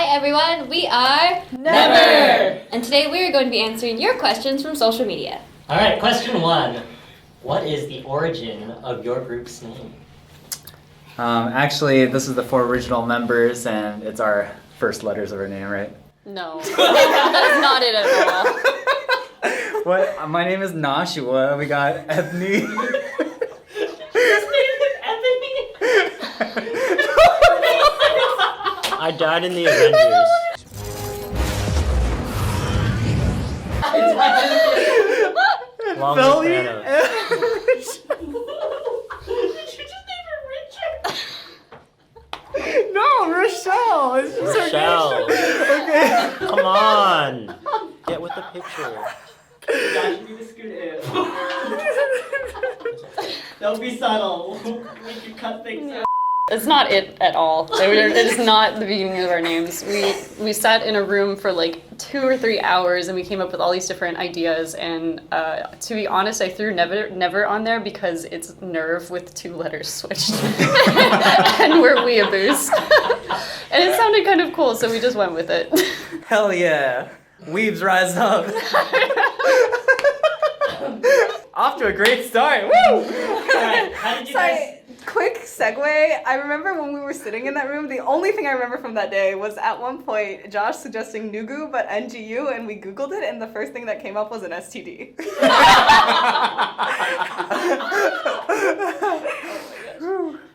Hi everyone, we are NEVR! And today we are going to be answering your questions from social media. Alright, question 1. What is the origin of your group's name? Actually, this is the 4 original members, and it's our first letters of our name, right? No, that is not it at all. What? My name is Nashua. We got Ethne. His name is Ethne? I died in the Avengers. Longest Thanos. No, Rochelle. It's just Rochelle. Okay. Come on. Get with the picture. Josh, you need to scoot in. Don't be subtle. Make you cut things out. It's not it at all. It is not the beginning of our names. We sat in a room for like 2 or 3 hours and we came up with all these different ideas. And to be honest, I threw never on there because it's nerve with 2 letters switched, and we're weeaboos. And it sounded kind of cool, so we just went with it. Hell yeah. Weebs rise up. Off to a great start. Woo! Alright, how did you guys... Sorry, quick segue. I remember when we were sitting in that room, the only thing I remember from that day was at one point Josh suggesting Nugu but NGU, and we Googled it, and the first thing that came up was an STD.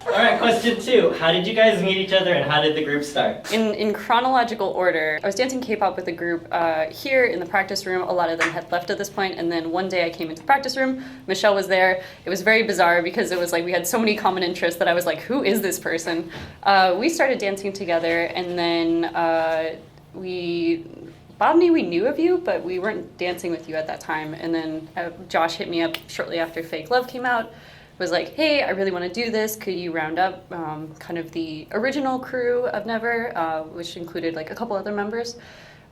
Alright, question 2. How did you guys meet each other and how did the group start? In chronological order, I was dancing K-pop with a group here in the practice room. A lot of them had left at this point, and then one day I came into the practice room. Michelle was there. It was very bizarre because it was like we had so many common interests that I was like, who is this person? We started dancing together, and then Bobney, we knew of you, but we weren't dancing with you at that time. And then Josh hit me up shortly after Fake Love came out. Was like, hey, I really want to do this. Could you round up kind of the original crew of NEVR, which included like a couple other members,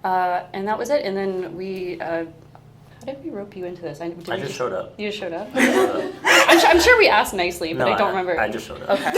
and that was it. And then we, how did we rope you into this? I just showed up. You just showed up? I'm sure we asked nicely, but No, I don't remember. I just showed up. Okay.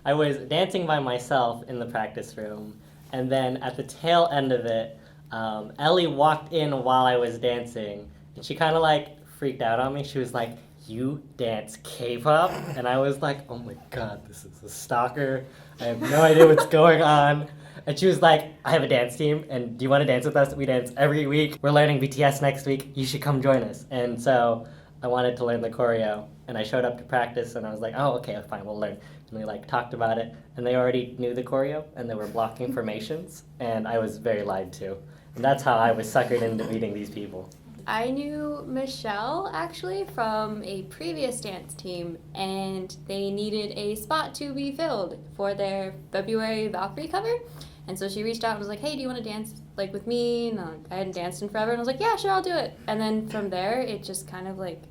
I was dancing by myself in the practice room, and then at the tail end of it, Ellie walked in while I was dancing, and she kind of like freaked out on me. She was like, "You dance K-pop?" And I was like, "Oh my god, this is a stalker. I have no idea what's going on." And she was like, "I have a dance team, and do you want to dance with us? We dance every week. We're learning BTS next week. You should come join us." And so I wanted to learn the choreo, and I showed up to practice, and I was like, "Oh, okay, fine, we'll learn." And we like talked about it, and they already knew the choreo, and they were blocking formations, and I was very lied to. And that's how I was suckered into meeting these people. I knew Michelle actually from a previous dance team, and they needed a spot to be filled for their February Valkyrie cover. And so she reached out and was like, "Hey, do you want to dance like with me?" And I hadn't danced in forever, and I was like, "Yeah, sure, I'll do it." And then from there, it just kind of like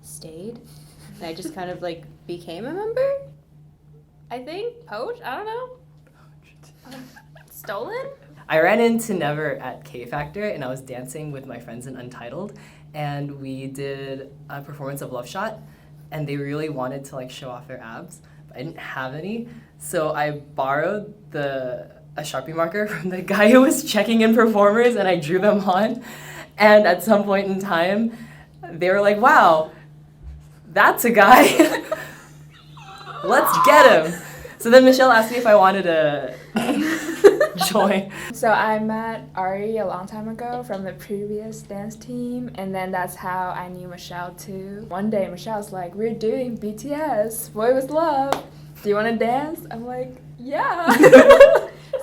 stayed. And I just kind of like became a member. I think poached. I don't know. Stolen. I ran into NEVR at K Factor, and I was dancing with my friends in Untitled, and we did a performance of Love Shot, and they really wanted to like show off their abs, but I didn't have any, so I borrowed a Sharpie marker from the guy who was checking in performers, and I drew them on, and at some point in time, they were like, "Wow, that's a guy. Let's get him." So then Michelle asked me if I wanted to join. So I met Ari a long time ago from the previous dance team, and then that's how I knew Michelle too. One day Michelle's like, "We're doing BTS, Boy With Love. Do you want to dance?" I'm like, "Yeah."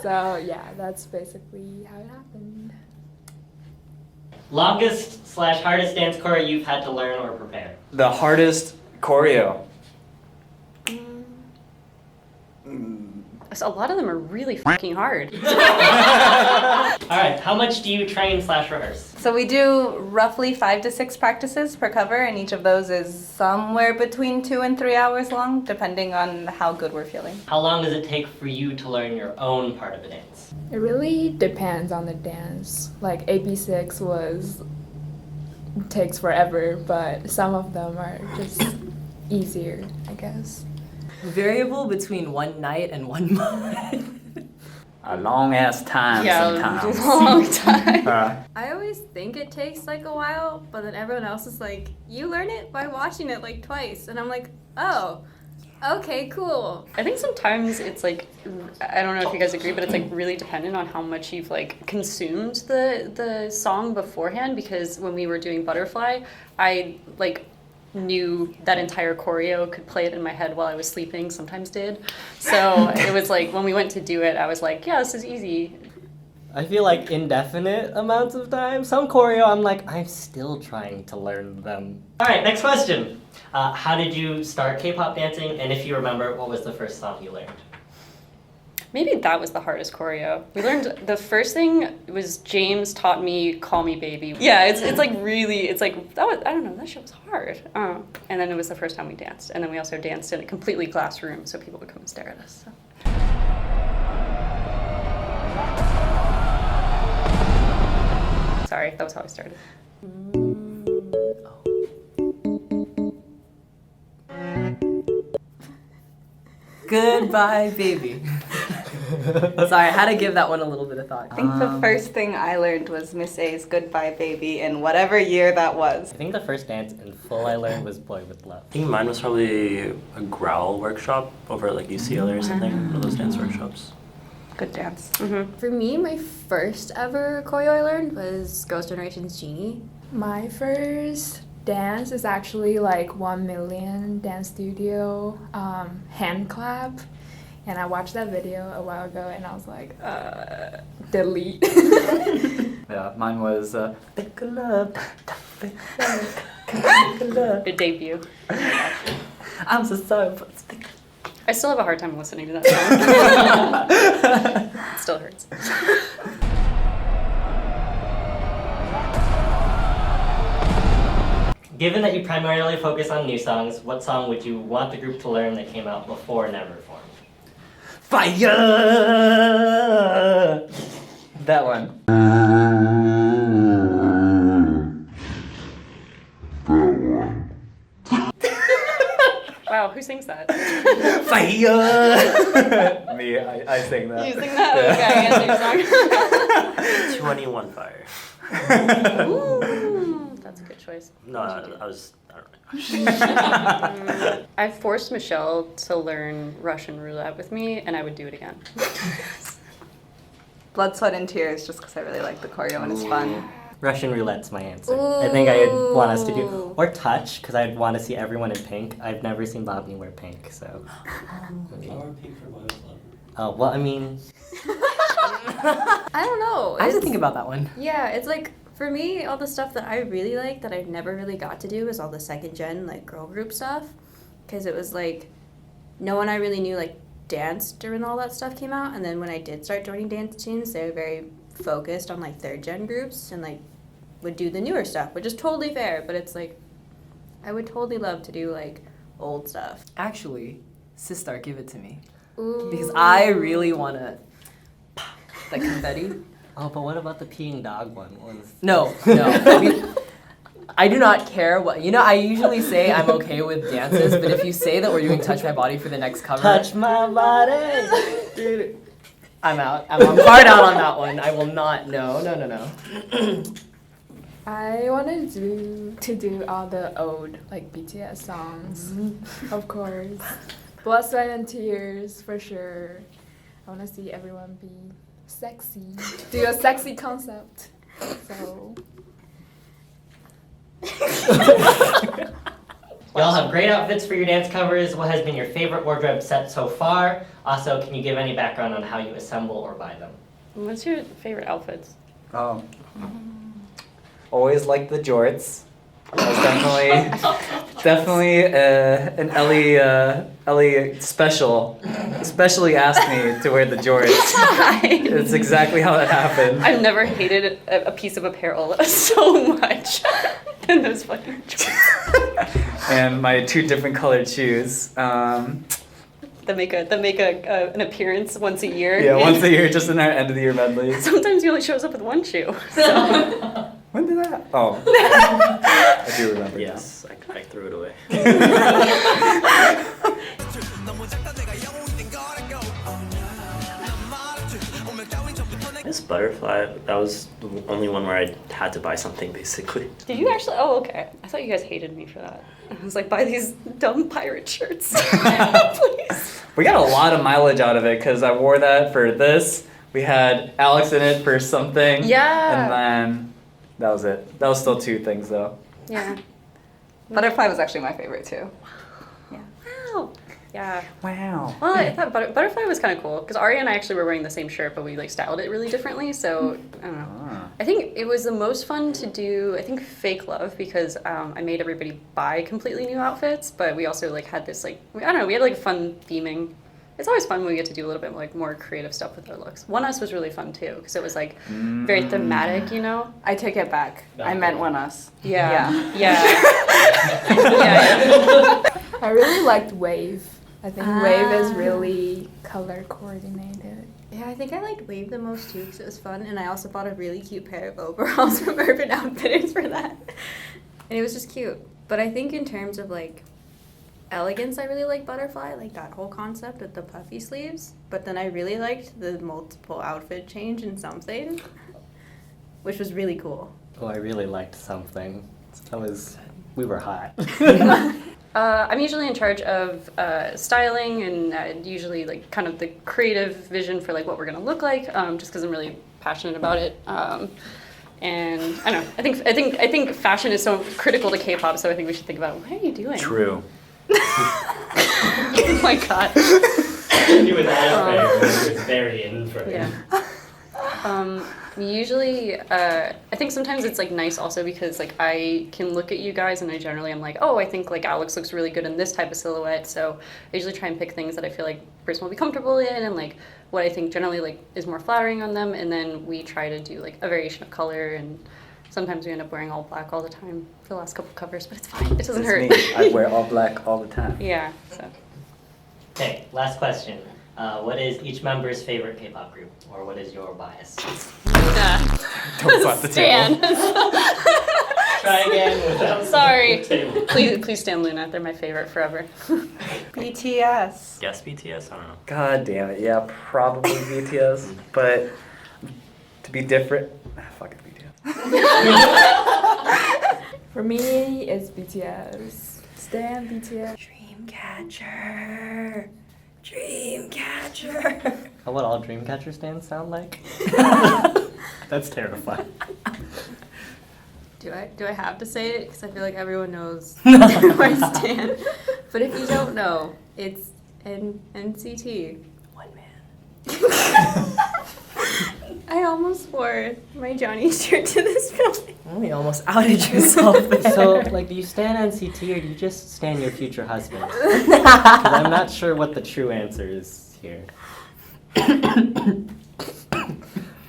So yeah, that's basically how it happened. Longest/hardest dance choreo you've had to learn or prepare? The hardest choreo. So a lot of them are really fucking hard. Alright, how much do you train/rehearse? So we do roughly 5 to 6 practices per cover, and each of those is somewhere between 2 and 3 hours long, depending on how good we're feeling. How long does it take for you to learn your own part of a dance? It really depends on the dance. Like AP6 takes forever, but some of them are just easier, I guess. Variable between 1 night and 1 month. A long ass time Yeah, sometimes. a long time. I always think it takes like a while, but then everyone else is like, you learn it by watching it like twice. And I'm like, oh, okay, cool. I think sometimes it's like, I don't know if you guys agree, but it's like really dependent on how much you've like consumed the song beforehand, because when we were doing Butterfly, I like knew that entire choreo, could play it in my head while I was sleeping, sometimes did. So it was like when we went to do it, I was like, yeah, this is easy. I feel like indefinite amounts of time. Some choreo, I'm like, I'm still trying to learn them. All right, next question. How did you start K-pop dancing? And if you remember, what was the first song you learned? Maybe that was the hardest choreo. We learned, the first thing was James taught me Call Me Baby. Yeah, it's like really, it's like, that was, I don't know, that shit was hard. And then it was the first time we danced. And then we also danced in a completely glass room so people would come and stare at us. So. Sorry, that was how I started. Goodbye, baby. Sorry, I had to give that one a little bit of thought. I think the first thing I learned was Miss A's Goodbye Baby in whatever year that was. I think the first dance in full I learned was Boy With Love. I think mine was probably a growl workshop over at like UCLA or something, one of those dance workshops. Good dance. For me, my first ever choreo I learned was Girls' Generation's Genie. My first dance is actually like 1 Million Dance Studio hand clap. And I watched that video a while ago and I was like, delete. Yeah, mine was Think of Love. Good debut. I'm so sorry, but think I still have a hard time listening to that song. It still hurts. Given that you primarily focus on new songs, what song would you want the group to learn that came out before Never formed? Fire! That one. Wow, who sings that? Fire! Me, I sing that. You sing that? Okay, answer your song. 21 Fire. Ooh, that's a good choice. No, I don't know. I forced Michelle to learn Russian roulette with me, and I would do it again. Blood, Sweat, and Tears, just because I really like the choreo and it's fun. Russian roulette's my answer. I think I would want us to do, or touch, because I'd want to see everyone in pink. I've never seen Bobby wear pink, so. Oh, well, I mean. I don't know. I have to It's- think about that one. Yeah, it's like, for me, all the stuff that I really like that I've never really got to do is all the second gen, like, girl group stuff. Because it was like, no one I really knew, like, danced when all that stuff came out. And then when I did start joining dance teams, they were very focused on, like, third gen groups and, like, would do the newer stuff, which is totally fair. But it's like, I would totally love to do, like, old stuff. Actually, Sistar, give it to me. Ooh. Because I really want to. Like confetti? Oh, but what about the peeing dog one? No. I mean, I do not care what. You know, I usually say I'm okay with dances, but if you say that we're doing Touch My Body for the next cover. Touch my body! Dude, I'm out. I'm hard out on that one. I will not. No. I wanted to do all the old like BTS songs, of course. Blood, Sweat, and Tears for sure. I want to see everyone be sexy. Do a sexy concept. So. Y'all have great outfits for your dance covers. What has been your favorite wardrobe set so far? Also, can you give any background on how you assemble or buy them? What's your favorite outfits? Oh. Always liked the jorts. That was definitely an Ellie special. Especially asked me to wear the jorts. It's exactly how that happened. I've never hated a piece of apparel so much than those fucking jorts. And my 2 different colored shoes. That make an appearance once a year. Yeah, once a year, just in our end of the year medleys. Sometimes he only shows up with one shoe. So. When did that? Oh. I do remember. Yes, I threw it away. Dance Butterfly. That was the only one where I had to buy something basically. Did you actually? Oh, okay. I thought you guys hated me for that. I was like, buy these dumb pirate shirts, please. We got a lot of mileage out of it because I wore that for this. We had Alex in it for something. Yeah. And then that was it. That was still 2 things though. Yeah. Butterfly was actually my favorite too. Wow. Yeah. Wow. Well, I thought Butterfly was kind of cool because Ari and I actually were wearing the same shirt, but we like styled it really differently. So I don't know. Ah. I think it was the most fun to do. I think Fake Love because I made everybody buy completely new outfits, but we also like had this like I don't know. We had like fun theming. It's always fun when we get to do a little bit like more creative stuff with our looks. One Us was really fun too because it was like very thematic, you know. I take it back. I meant One Us. Yeah. Yeah. Yeah. Yeah. I really liked Wave. I think Wave is really color coordinated. Yeah, I think I liked Wave the most too because it was fun, and I also bought a really cute pair of overalls from Urban Outfitters for that. And it was just cute. But I think in terms of like elegance, I really like Butterfly, like that whole concept with the puffy sleeves. But then I really liked the multiple outfit change in Something, which was really cool. Oh, I really liked Something. We were hot. I'm usually in charge of styling and usually like kind of the creative vision for like what we're gonna look like, just because I'm really passionate about it. And I don't know. I think fashion is so critical to K-pop, so I think we should think about what are you doing? True. Oh my god. You with that it's very in for Yeah. Usually, I think sometimes it's like nice also because like I can look at you guys and I generally am like, oh, I think like Alex looks really good in this type of silhouette. So I usually try and pick things that I feel like the person will be comfortable in and like what I think generally like is more flattering on them. And then we try to do like a variation of color and sometimes we end up wearing all black all the time for the last couple covers, but it's fine. It doesn't hurt. Me. I wear all black all the time. Yeah. So. Okay, last question. What is each member's favorite K-pop group, or what is your bias? Don't slap the Stan. table. Try again without Sorry. the table. Please Stan Luna. They're my favorite forever. BTS. Guess BTS? I don't know. God damn it. Yeah, probably BTS. But to be different, fuck it, BTS. For me, it's BTS. Stan BTS. Dreamcatcher. Dreamcatcher. How would all Dreamcatcher stands sound like? That's terrifying. Do I have to say it? Because I feel like everyone knows where I stand. But if you don't know, it's NCT. One man. I almost wore my Johnny shirt to this building. Oh, you almost outed yourself there. So, like, do you stand NCT or do you just stand your future husband? Because I'm not sure what the true answer is here.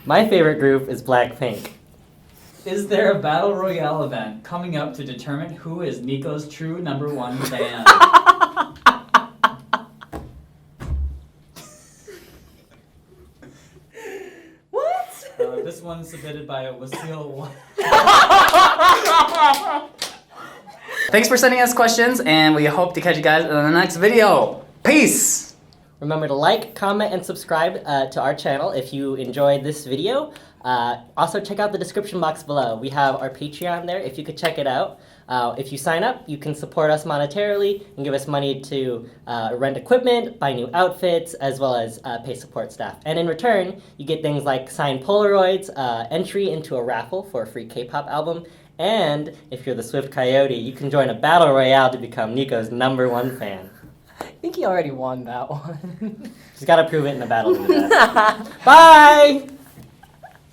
My favorite group is Blackpink. Is there a battle royale event coming up to determine who is Nico's true #1 fan? This one's submitted by Wasil. Thanks for sending us questions, and we hope to catch you guys in the next video. Peace! Remember to like, comment, and subscribe to our channel if you enjoyed this video. Also, check out the description box below. We have our Patreon there if you could check it out. If you sign up, you can support us monetarily and give us money to rent equipment, buy new outfits, as well as pay support staff. And in return, you get things like signed Polaroids, entry into a raffle for a free K-pop album, and if you're the Swift Coyote, you can join a battle royale to become Nico's #1 fan. I think he already won that one. He's got to prove it in a battle to do that. Bye!